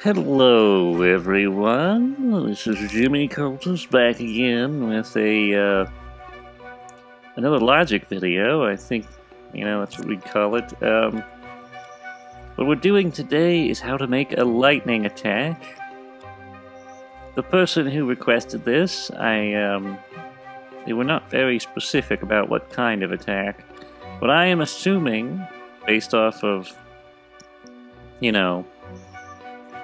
Hello, everyone. This is Jimmy Cultus back again with another logic video. I think that's what we'd call it. What we're doing today is how to make a lightning attack. The person who requested this, they were not very specific about what kind of attack, but I am assuming, based off of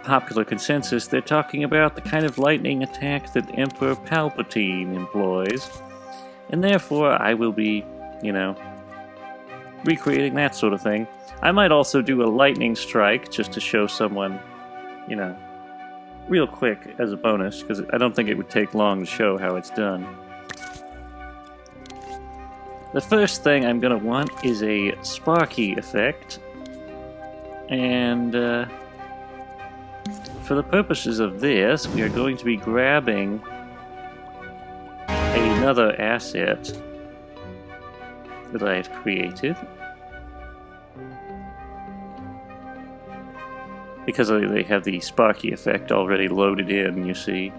popular consensus, they're talking about the kind of lightning attack that Emperor Palpatine employs, and therefore I will be, recreating that sort of thing. I might also do a lightning strike just to show someone, real quick as a bonus, because I don't think it would take long to show how it's done. The first thing I'm going to want is a sparky effect, and for the purposes of this, we are going to be grabbing another asset that I have created, because they have the sparky effect already loaded in, you see.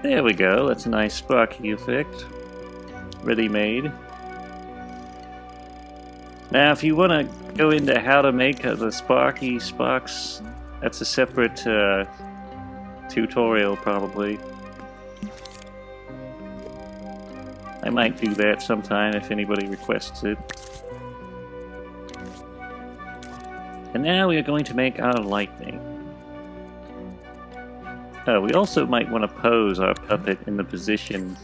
There we go, that's a nice sparky effect. Ready-made. Now, if you want to go into how to make the sparky sparks, that's a separate tutorial, probably. I might do that sometime if anybody requests it. And now we are going to make our lightning. We also might want to pose our puppet in the position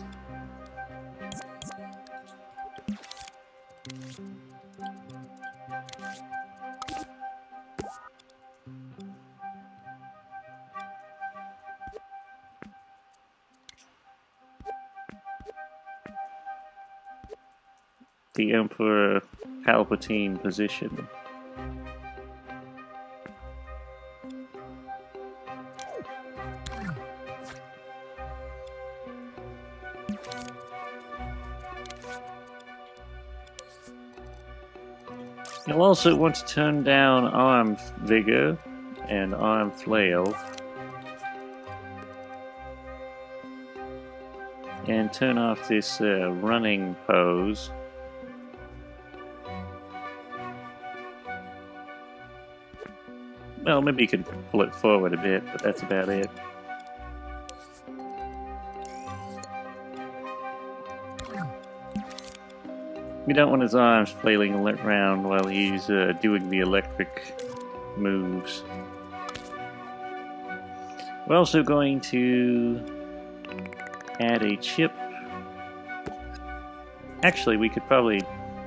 the Emperor Palpatine position. You'll also want to turn down arm vigor and arm flail, and turn off this running pose. Well, maybe you can pull it forward a bit, but that's about it. We don't want his arms flailing around while he's doing the electric moves. We're also going to add a chip. Actually, we could probably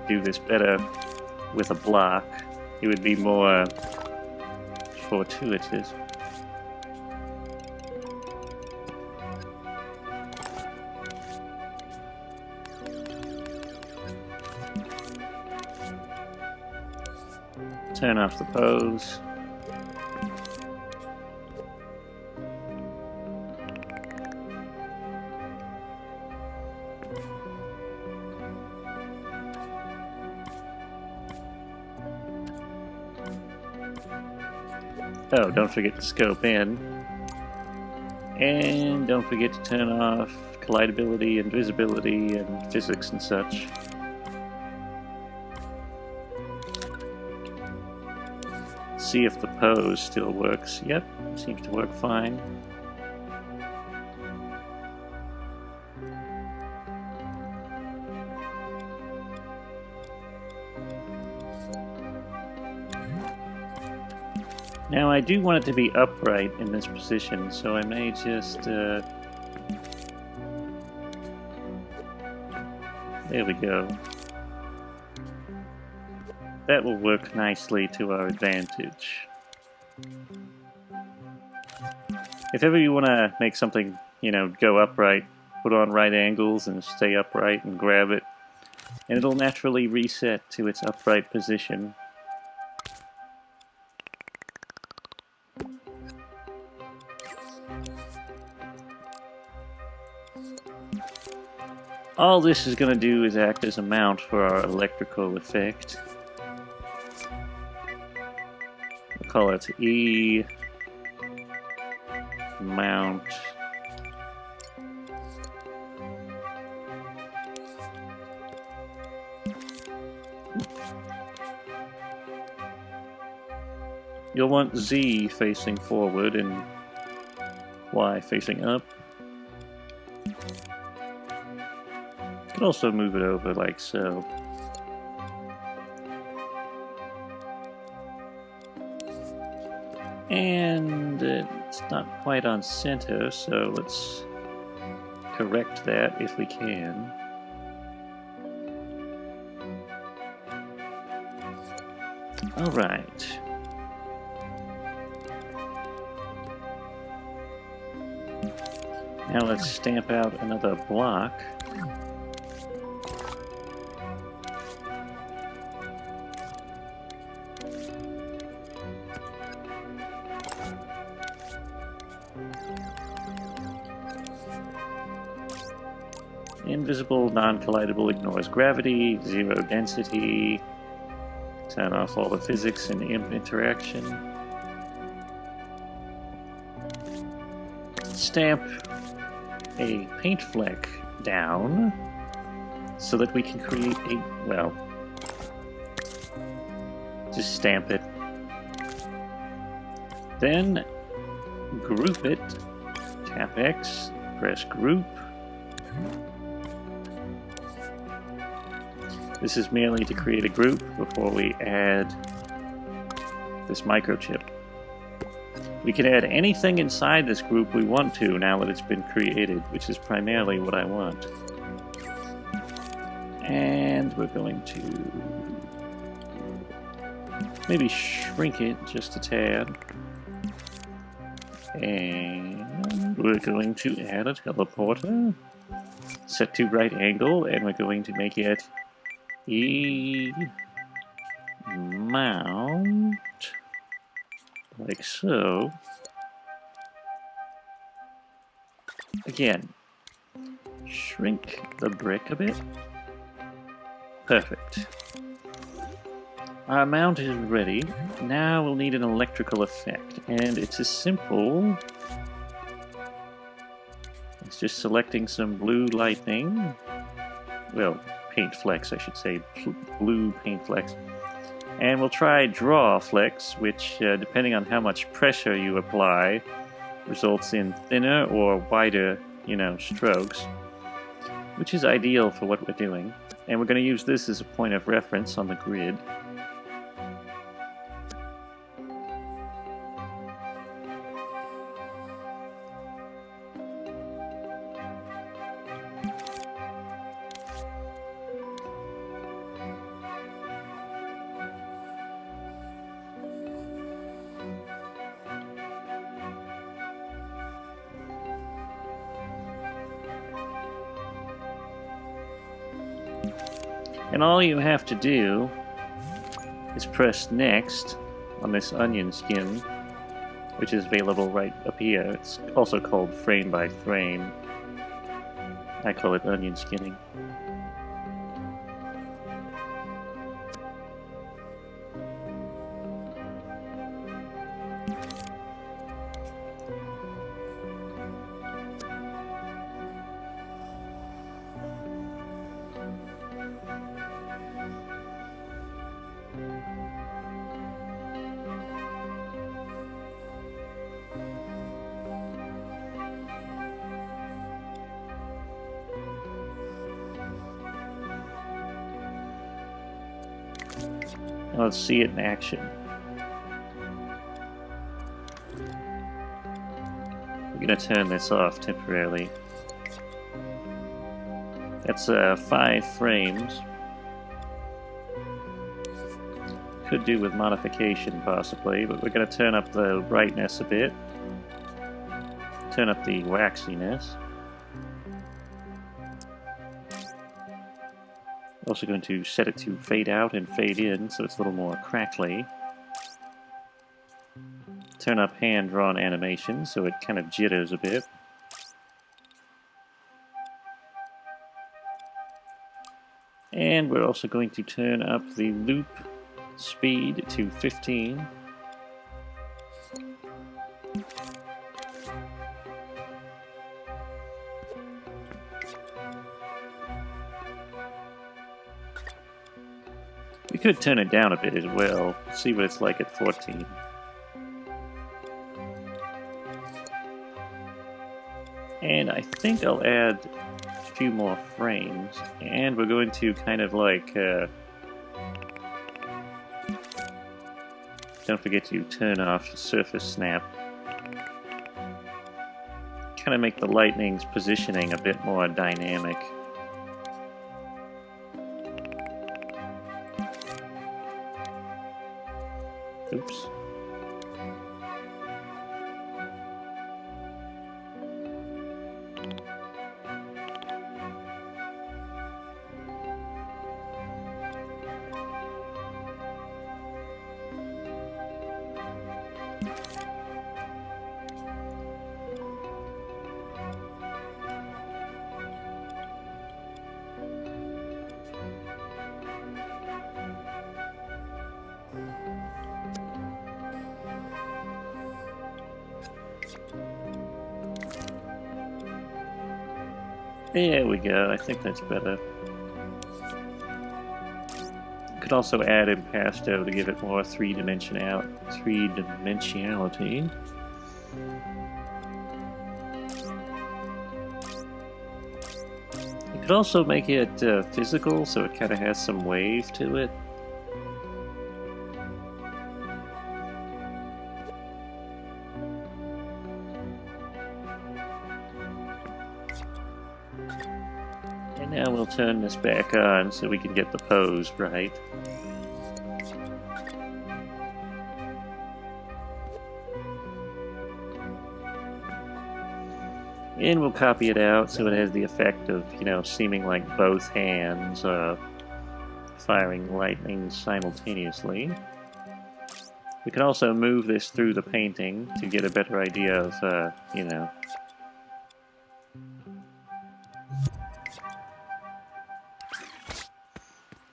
do this better with a block. It would be more fortuitous. Turn off the pose. Oh, don't forget to scope in. And don't forget to turn off collidability and visibility and physics and such. See if the pose still works. Yep, seems to work fine. Now I do want it to be upright in this position, so I may just there we go. That will work nicely to our advantage. If ever you want to make something, go upright, put on right angles and stay upright and grab it. and it'll naturally reset to its upright position. All this is going to do is act as a mount for our electrical effect. We'll call it E mount. You'll want Z facing forward and Y facing up. You can also move it over like so. And it's not quite on center, so let's correct that if we can. All right. Now let's stamp out another block. Invisible, non-collidable, ignores gravity, 0 density. Turn off all the physics and imp interaction. Stamp a paint fleck down so that we can create a, well, just stamp it. Then group it, tap X, press group. This is merely to create a group before we add this microchip. We can add anything inside this group we want to now that it's been created, which is primarily what I want. And we're going to maybe shrink it just a tad. And we're going to add a teleporter. Set to right angle, and we're going to make it E mount, like so. Again, shrink the brick a bit. Perfect. Our mount is ready. Now we'll need an electrical effect, and it's as simple as just selecting some blue lightning. Well, paint flecks, I should say, blue paint flecks. And we'll try draw flecks, which, depending on how much pressure you apply, results in thinner or wider, strokes, which is ideal for what we're doing. And we're going to use this as a point of reference on the grid. And all you have to do is press next on this onion skin, which is available right up here. It's also called frame by frame. I call it onion skinning. Let's see it in action. We're going to turn this off temporarily. That's 5 frames. Could do with modification possibly, but we're going to turn up the brightness a bit. Turn up the waxiness. also going to set it to fade out and fade in so it's a little more crackly. Turn up hand-drawn animation so it kind of jitters a bit. And we're also going to turn up the loop speed to 15. We could turn it down a bit as well, see what it's like at 14. And I think I'll add a few more frames, and we're going to kind of like, don't forget to turn off surface snap. Kind of make the lightning's positioning a bit more dynamic. Oops. There we go, I think that's better. Could also add impasto to give it more three-dimensionality. You could also make it physical, so it kind of has some wave to it. And now we'll turn this back on so we can get the pose right. And we'll copy it out so it has the effect of, you know, seeming like both hands firing lightning simultaneously. We can also move this through the painting to get a better idea of, you know.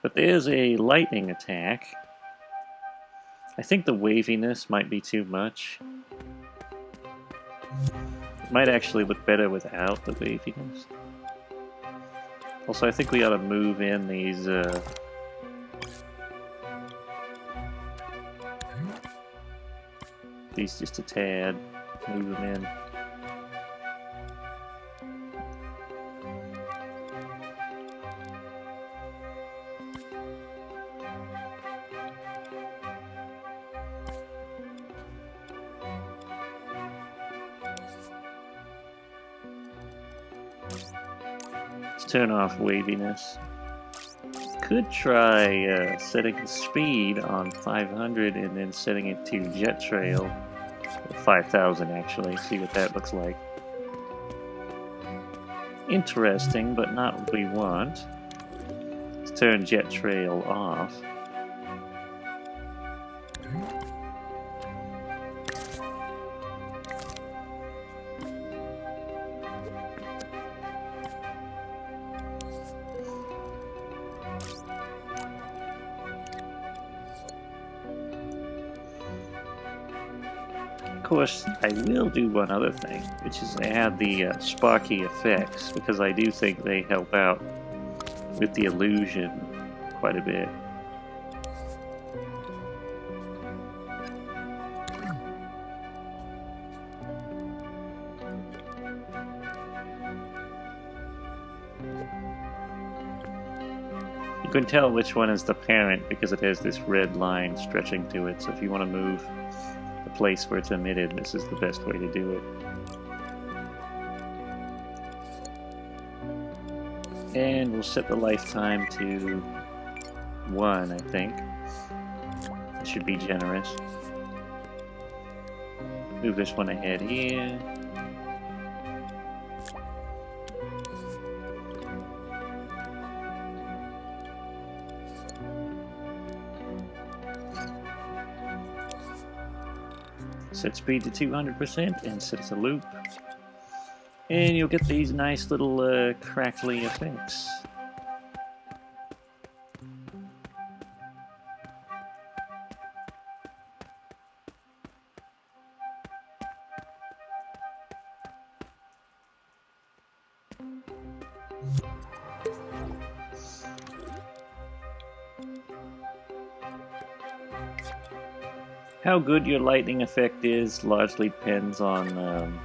But there's a lightning attack. I think the waviness might be too much. It might actually look better without the waviness. Also, I think we ought to move in these just a tad. Move them in. Let's turn off waviness. Could try setting the speed on 500 and then setting it to jet trail, 5,000 actually, see what that looks like. Interesting, but not what we want. Let's turn jet trail off. Of course, I will do one other thing, which is add the sparky effects, because I do think they help out with the illusion quite a bit. You can tell which one is the parent because it has this red line stretching to it, so if you want to move the place where it's emitted, this is the best way to do it. And we'll set the lifetime to 1, I think. It should be generous. Move this one ahead here. Set speed to 200% and set as a loop. And you'll get these nice little crackly effects. How good your lightning effect is largely depends on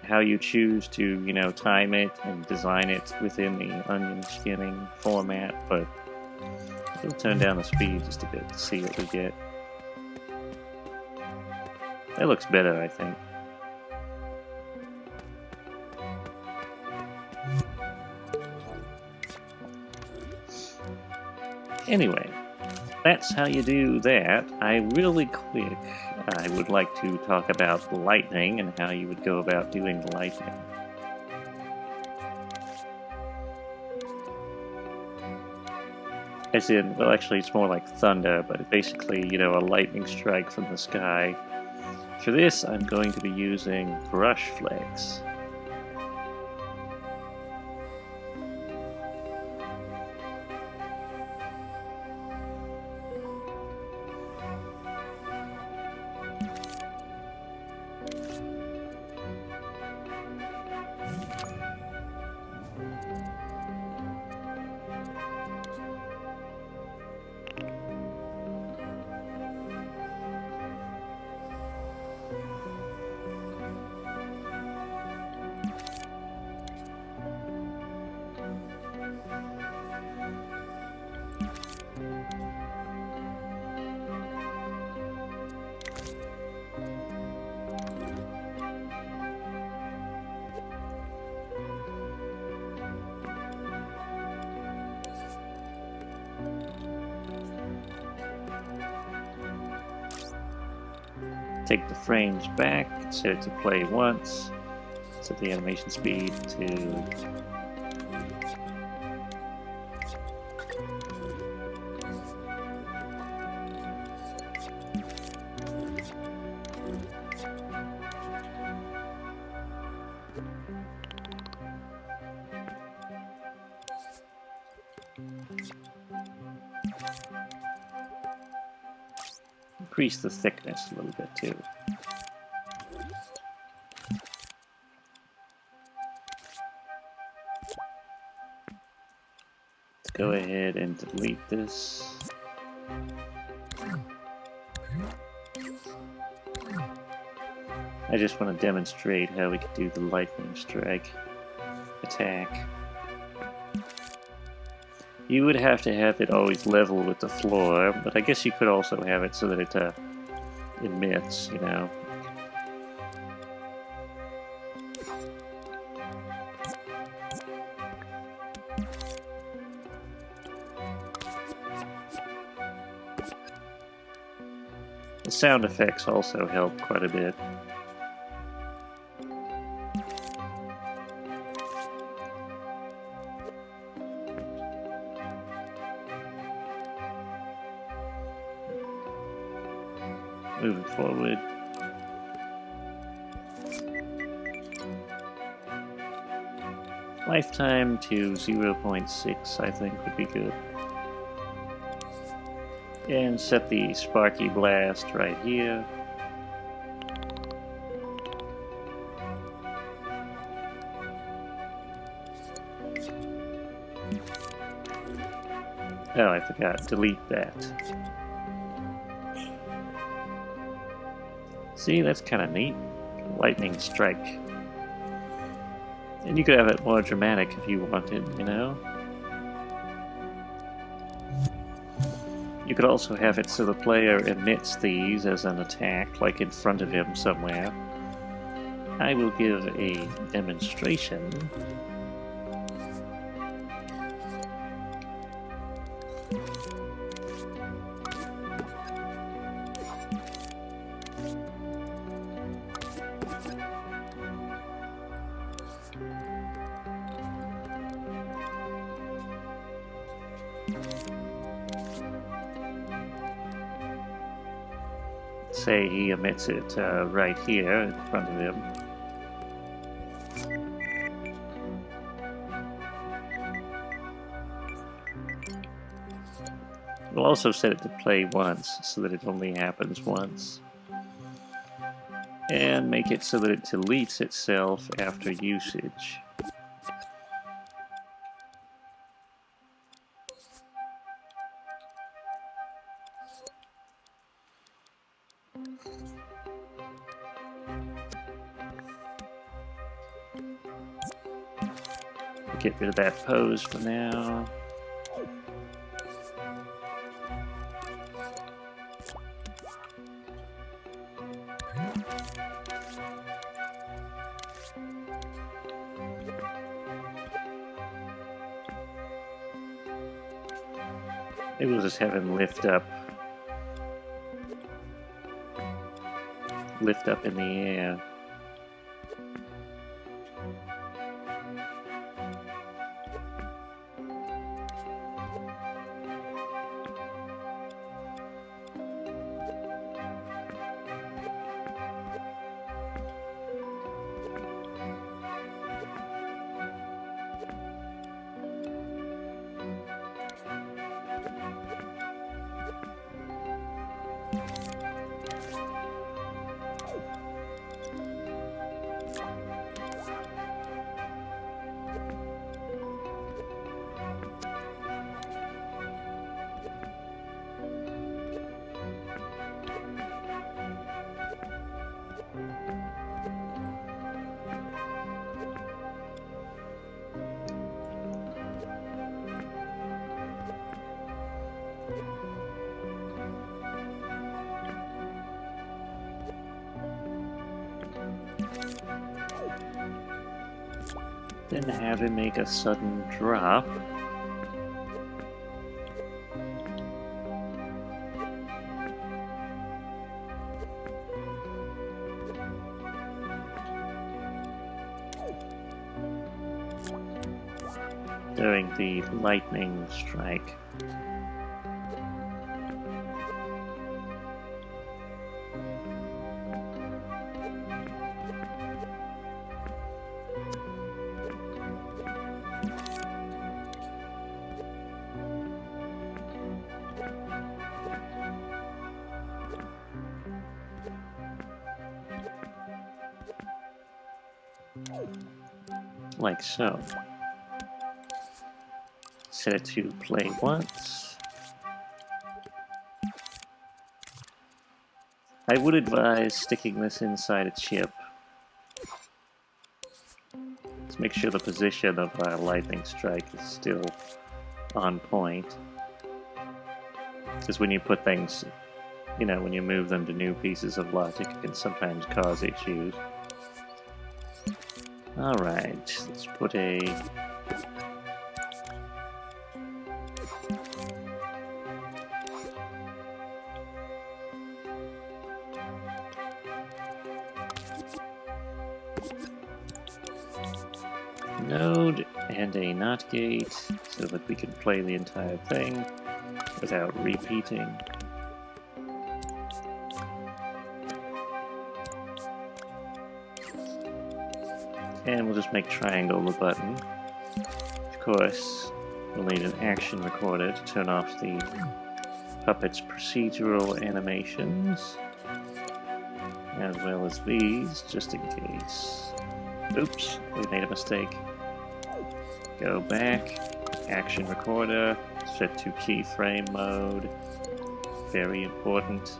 how you choose to, you know, time it and design it within the onion skinning format, but we'll turn down the speed just a bit to see what we get. That looks better, I think. Anyway, that's how you do that. Really quick, I would like to talk about lightning and how you would go about doing lightning. As in, well, actually it's more like thunder, but basically, you know, a lightning strike from the sky. For this, I'm going to be using brush flex. Take the frames back, set it to play once, set the animation speed to increase the thickness a little bit too. Let's go ahead and delete this. I just want to demonstrate how we can do the lightning strike attack. You would have to have it always level with the floor, but I guess you could also have it so that it emits, you know. The sound effects also help quite a bit. Moving forward. Lifetime to 0.6, I think, would be good. And set the Sparky Blast right here. Oh, I forgot. Delete that. See, that's kind of neat. Lightning strike. And you could have it more dramatic if you wanted, you know? You could also have it so the player emits these as an attack, like in front of him somewhere. I will give a demonstration. say he emits it right here in front of him. We'll also set it to play once, so that it only happens once. And make it so that it deletes itself after usage. Get rid of that pose for now. Maybe we'll just have him lift up in the air. Then have him make a sudden drop. During the lightning strike. Like so. Set it to play once. I would advise sticking this inside a chip. Let's make sure the position of our lightning strike is still on point. Because when you put things, you know, when you move them to new pieces of logic, it can sometimes cause issues. Alright, let's put a... node and a NOT gate so that we can play the entire thing without repeating. And we'll just make triangle the button. Of course, we'll need an action recorder to turn off the puppet's procedural animations, as well as these, just in case. Oops, we made a mistake. Go back, action recorder, set to keyframe mode, very important.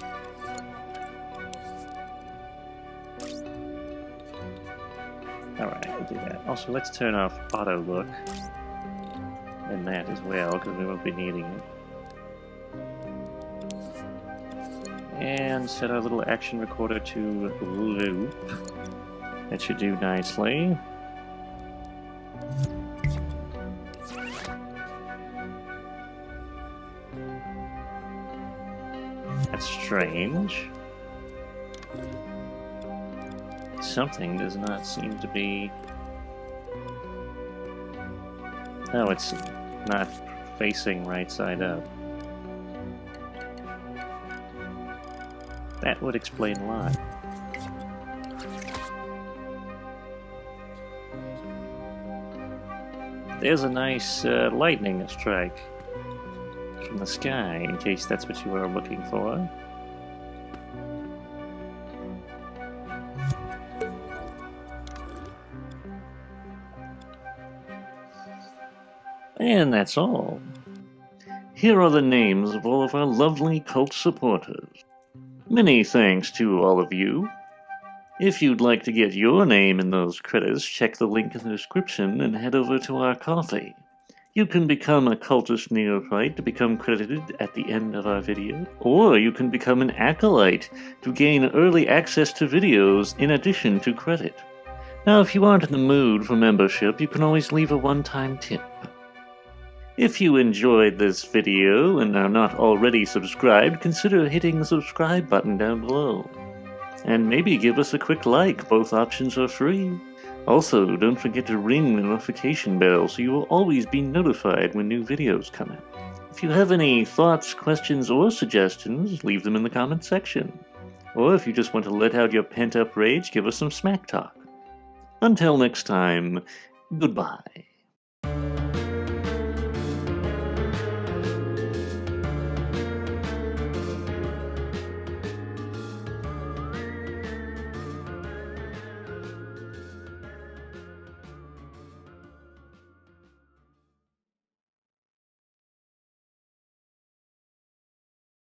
Alright, we'll do that. Also, let's turn off auto look and that as well, because we won't be needing it. And set our little action recorder to loop. That should do nicely. That's strange. Something does not seem to be... No, it's not facing right side up. That would explain a lot. There's a nice lightning strike from the sky, in case that's what you were looking for. And that's all. Here are the names of all of our lovely cult supporters. Many thanks to all of you. If you'd like to get your name in those credits, check the link in the description and head over to our coffee. You can become a cultist neophyte to become credited at the end of our video, or you can become an acolyte to gain early access to videos in addition to credit. Now, if you aren't in the mood for membership, you can always leave a one-time tip. If you enjoyed this video and are not already subscribed, consider hitting the subscribe button down below. And maybe give us a quick like, both options are free. Also, don't forget to ring the notification bell so you will always be notified when new videos come out. If you have any thoughts, questions, or suggestions, leave them in the comment section. Or if you just want to let out your pent-up rage, give us some smack talk. Until next time, goodbye.